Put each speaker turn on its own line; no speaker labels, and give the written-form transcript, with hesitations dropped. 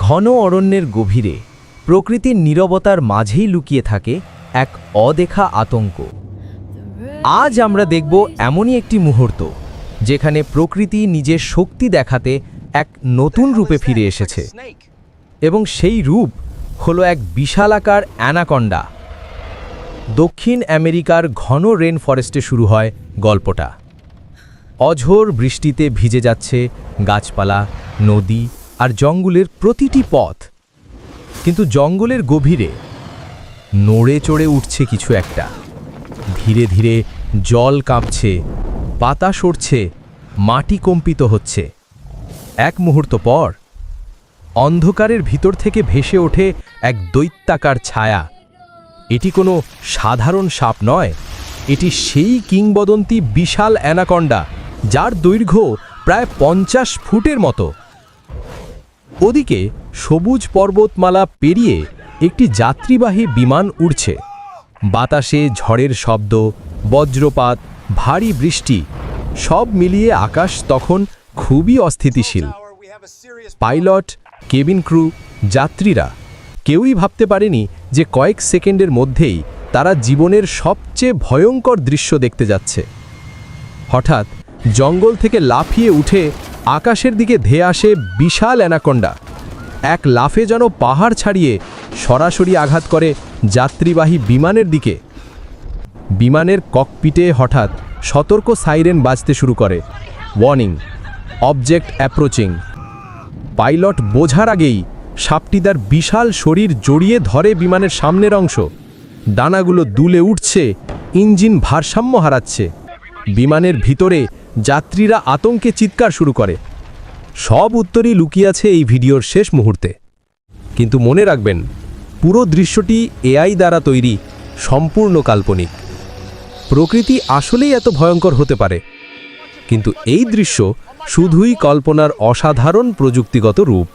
ঘন অরণ্যের গভীরে প্রকৃতির নীরবতার মাঝেই লুকিয়ে থাকে এক অদেখা আতঙ্ক। আজ আমরা দেখব এমনই একটি মুহূর্ত যেখানে প্রকৃতি নিজের শক্তি দেখাতে এক নতুন রূপে ফিরে এসেছে, এবং সেই রূপ হলো এক বিশালাকার অ্যানাকন্ডা। দক্ষিণ আমেরিকার ঘন রেন ফরেস্টে শুরু হয় গল্পটা। অঝোর বৃষ্টিতে ভিজে যাচ্ছে গাছপালা, নদী আর জঙ্গলের প্রতিটি পথ, কিন্তু জঙ্গলের গভীরে নড়ে চড়ে উঠছে কিছু একটা। ধীরে ধীরে জল কাঁপছে, পাতা সরছে, মাটি কম্পিত হচ্ছে। এক মুহূর্ত পর অন্ধকারের ভিতর থেকে ভেসে ওঠে এক দৈত্যাকার ছায়া। এটি কোনো সাধারণ সাপ নয়, এটি সেই কিংবদন্তি বিশাল অ্যানাকন্ডা যার দৈর্ঘ্য প্রায় 50 ফুটের মতো। ওদিকে সবুজ পর্বতমালা পেরিয়ে একটি যাত্রীবাহী বিমান উড়ছে। বাতাসে ঝড়ের শব্দ, বজ্রপাত, ভারী বৃষ্টি সব মিলিয়ে আকাশ তখন খুবই অস্থিতিশীল। পাইলট, কেবিন ক্রু, যাত্রীরা কেউই ভাবতে পারেনি যে কয়েক সেকেন্ডের মধ্যেই তারা জীবনের সবচেয়ে ভয়ঙ্কর দৃশ্য দেখতে যাচ্ছে। হঠাৎ জঙ্গল থেকে লাফিয়ে উঠে আকাশের দিকে ধেয়ে আসে বিশাল অ্যানাকন্ডা। এক লাফে যেন পাহাড় ছাড়িয়ে সরাসরি আঘাত করে যাত্রীবাহী বিমানের দিকে। বিমানের ককপিটে হঠাৎ সতর্ক সাইরেন বাজতে শুরু করে, ওয়ার্নিং, অবজেক্ট অ্যাপ্রোচিং। পাইলট বোঝার আগেই সাপটি তার বিশাল শরীর জড়িয়ে ধরে বিমানের সামনের অংশ। ডানাগুলো দুলে উঠছে, ইঞ্জিন ভারসাম্য হারাচ্ছে। বিমানের ভিতরে যাত্রীরা আতঙ্কে চিৎকার শুরু করে। সব উত্তরই লুকিয়ে আছে এই ভিডিওর শেষ মুহূর্তে। কিন্তু মনে রাখবেন, পুরো দৃশ্যটি এআই দ্বারা তৈরি, সম্পূর্ণ কাল্পনিক। প্রকৃতি আসলেই এত ভয়ঙ্কর হতে পারে, কিন্তু এই দৃশ্য শুধুই কল্পনার অসাধারণ প্রযুক্তিগত রূপ।